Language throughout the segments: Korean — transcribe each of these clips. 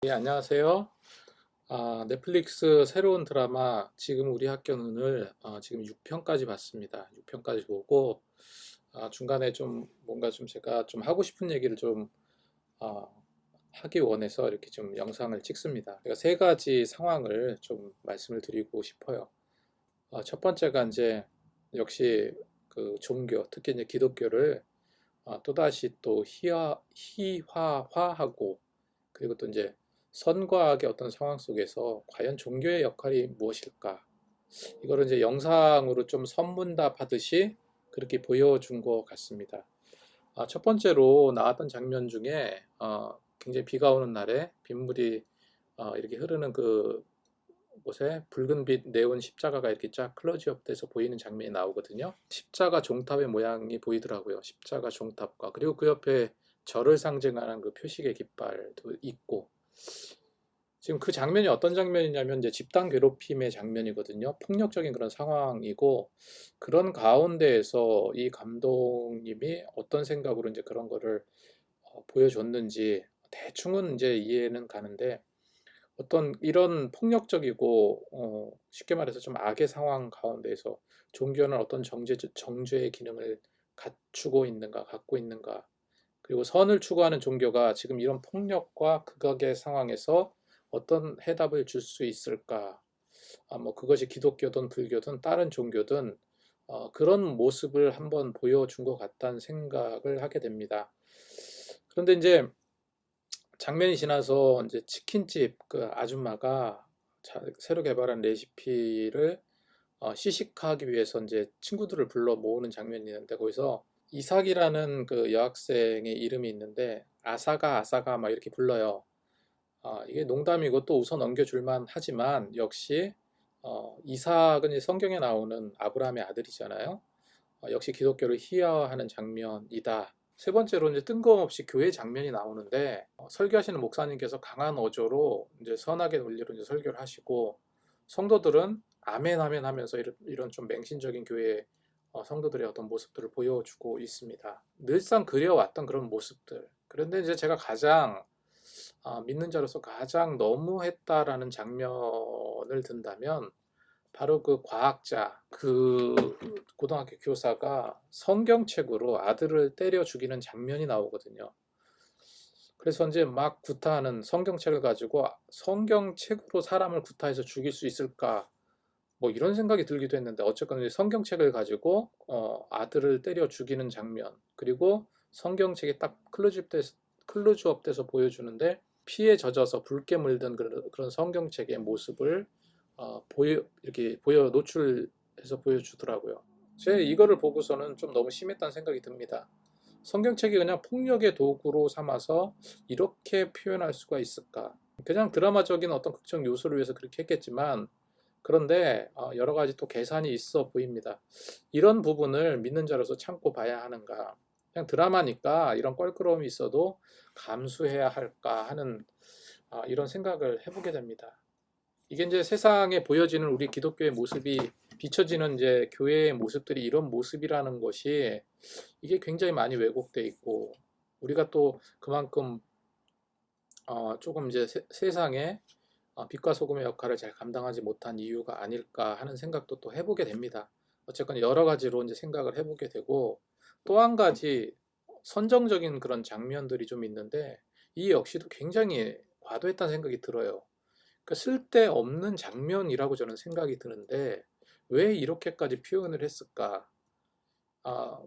예, 안녕하세요. 넷플릭스 새로운 드라마 지금 우리 학교는을 지금 6편까지 봤습니다. 6편까지 보고 중간에 좀 뭔가 좀 제가 좀 하고 싶은 얘기를 좀 아, 하기 원해서 이렇게 좀 영상을 찍습니다. 제가 세 가지 상황을 좀 말씀을 드리고 싶어요. 첫 번째가 이제 역시 그 종교, 특히 이제 기독교를 또다시 또 희화화하고 그리고 또 이제 선과학의 어떤 상황 속에서 과연 종교의 역할이 무엇일까? 이거를 이제 영상으로 좀 선문답하듯이 그렇게 보여준 것 같습니다. 첫 번째로 나왔던 장면 중에 굉장히 비가 오는 날에 빗물이 이렇게 흐르는 그 곳에 붉은 빛 네온 십자가가 이렇게 쫙 클로즈업 돼서 보이는 장면이 나오거든요. 십자가 종탑의 모양이 보이더라고요. 십자가 종탑과 그리고 그 옆에 절을 상징하는 그 표식의 깃발도 있고 지금 그 장면이 어떤 장면이냐면 이제 집단 괴롭힘의 장면이거든요. 폭력적인 그런 상황이고 그런 가운데에서 이 감독님이 어떤 생각으로 이제 그런 거를 보여줬는지 대충은 이제 이해는 가는데 어떤 이런 폭력적이고 쉽게 말해서 좀 악의 상황 가운데에서 종교는 어떤 정죄의 기능을 갖추고 있는가, 갖고 있는가, 그리고 선을 추구하는 종교가 지금 이런 폭력과 극악의 상황에서 어떤 해답을 줄 수 있을까? 뭐 그것이 기독교든 불교든 다른 종교든 그런 모습을 한번 보여준 것 같다는 생각을 하게 됩니다. 그런데 이제 장면이 지나서 이제 치킨집 그 아줌마가 새로 개발한 레시피를 시식하기 위해서 이제 친구들을 불러 모으는 장면이 있는데 거기서 이삭이라는 그 여학생의 이름이 있는데 아사가 아사가 막 이렇게 불러요. 이게 농담이고 또 웃어 넘겨줄만 하지만 역시 이삭은 이제 성경에 나오는 아브라함의 아들이잖아요. 역시 기독교를 희화화하는 장면이다. 세 번째로 이제 뜬금없이 교회 장면이 나오는데 설교하시는 목사님께서 강한 어조로 이제 선악의 논리로 이제 설교를 하시고 성도들은 아멘 아멘 하면서 이런 좀 맹신적인 교회 성도들의 어떤 모습들을 보여주고 있습니다. 늘상 그려왔던 그런 모습들. 그런데 이제 제가 가장 믿는 자로서 가장 너무했다라는 장면을 든다면 바로 그 과학자, 그 고등학교 교사가 성경책으로 아들을 때려 죽이는 장면이 나오거든요. 그래서 이제 막 구타하는 성경책을 가지고 성경책으로 사람을 구타해서 죽일 수 있을까? 뭐 이런 생각이 들기도 했는데 어쨌건 이제 성경책을 가지고 아들을 때려 죽이는 장면 그리고 성경책이 딱 클로즈업 돼서 보여주는데 피에 젖어서 붉게 물든 그런 성경책의 모습을 이렇게 보여 노출해서 보여주더라고요. 제 이거를 보고서는 좀 너무 심했다는 생각이 듭니다. 성경책이 그냥 폭력의 도구로 삼아서 이렇게 표현할 수가 있을까? 그냥 드라마적인 어떤 극적 요소를 위해서 그렇게 했겠지만 그런데 여러 가지 또 계산이 있어 보입니다. 이런 부분을 믿는 자로서 참고 봐야 하는가? 그냥 드라마니까 이런 껄끄러움이 있어도 감수해야 할까 하는 이런 생각을 해보게 됩니다. 이게 이제 세상에 보여지는 우리 기독교의 모습이 비춰지는 이제 교회의 모습들이 이런 모습이라는 것이 이게 굉장히 많이 왜곡돼 있고 우리가 또 그만큼 조금 이제 세상에 빛과 소금의 역할을 잘 감당하지 못한 이유가 아닐까 하는 생각도 또 해보게 됩니다. 어쨌건 여러 가지로 이제 생각을 해보게 되고 또 한 가지 선정적인 그런 장면들이 좀 있는데 이 역시도 굉장히 과도했다는 생각이 들어요. 그러니까 쓸데없는 장면이라고 저는 생각이 드는데 왜 이렇게까지 표현을 했을까? 아,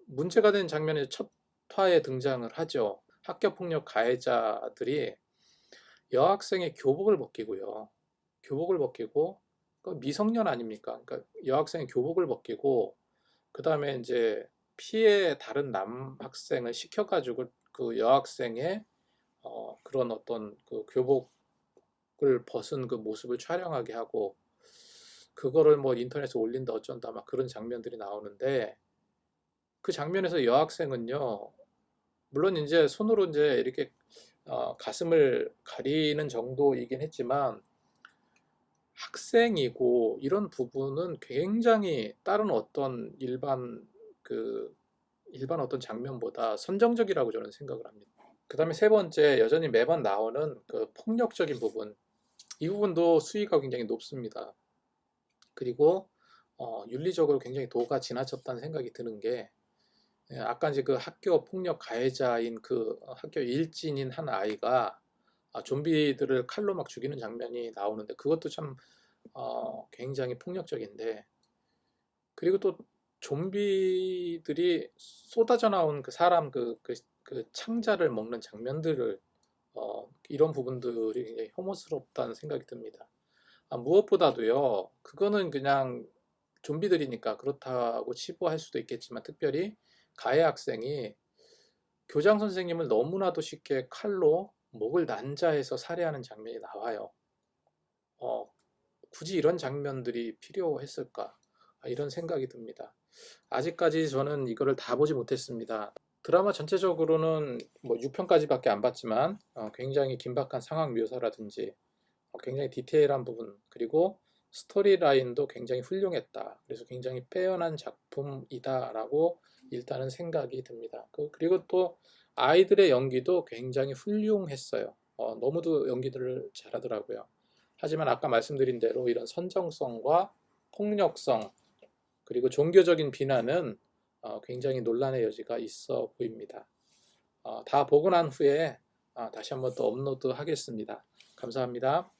문제가 된 장면의 첫 화에 등장을 하죠. 학교폭력 가해자들이 여학생의 교복을 벗기고요. 교복을 벗기고 그 미성년 아닙니까? 그러니까 여학생의 교복을 벗기고 그 다음에 이제 피해 다른 남학생을 시켜가지고 그 여학생의 그런 어떤 그 교복을 벗은 그 모습을 촬영하게 하고 그거를 뭐 인터넷에 올린다 어쩐다 막 그런 장면들이 나오는데 그 장면에서 여학생은요 물론 이제 손으로 이제 이렇게 가슴을 가리는 정도이긴 했지만 학생이고 이런 부분은 굉장히 다른 어떤 그 일반 어떤 장면보다 선정적이라고 저는 생각을 합니다. 그다음에 세 번째, 여전히 매번 나오는 그 폭력적인 부분. 이 부분도 수위가 굉장히 높습니다. 그리고 윤리적으로 굉장히 도가 지나쳤다는 생각이 드는 게, 아까 이제 그 학교 폭력 가해자인 그 학교 일진인 한 아이가 좀비들을 칼로 막 죽이는 장면이 나오는데, 그것도 참 굉장히 폭력적인데, 그리고 또 좀비들이 쏟아져 나온 그 사람 그 창자를 먹는 장면들을, 이런 부분들이 굉장히 혐오스럽다는 생각이 듭니다. 무엇보다도요, 그거는 그냥 좀비들이니까 그렇다고 치부할 수도 있겠지만, 특별히 가해 학생이 교장 선생님을 너무나도 쉽게 칼로 목을 난자해서 살해하는 장면이 나와요. 어, 굳이 이런 장면들이 필요했을까? 이런 생각이 듭니다. 아직까지 저는 이거를 다 보지 못했습니다. 드라마 전체적으로는 뭐 6편까지밖에 안 봤지만, 굉장히 긴박한 상황 묘사라든지 굉장히 디테일한 부분, 그리고 스토리 라인도 굉장히 훌륭했다. 그래서 굉장히 빼어난 작품이다라고 일단은 생각이 듭니다. 그리고 또 아이들의 연기도 굉장히 훌륭했어요. 너무도 연기들을 잘하더라고요. 하지만 아까 말씀드린 대로 이런 선정성과 폭력성, 그리고 종교적인 비난은 굉장히 논란의 여지가 있어 보입니다. 다 보고 난 후에 다시 한번 또 업로드 하겠습니다. 감사합니다.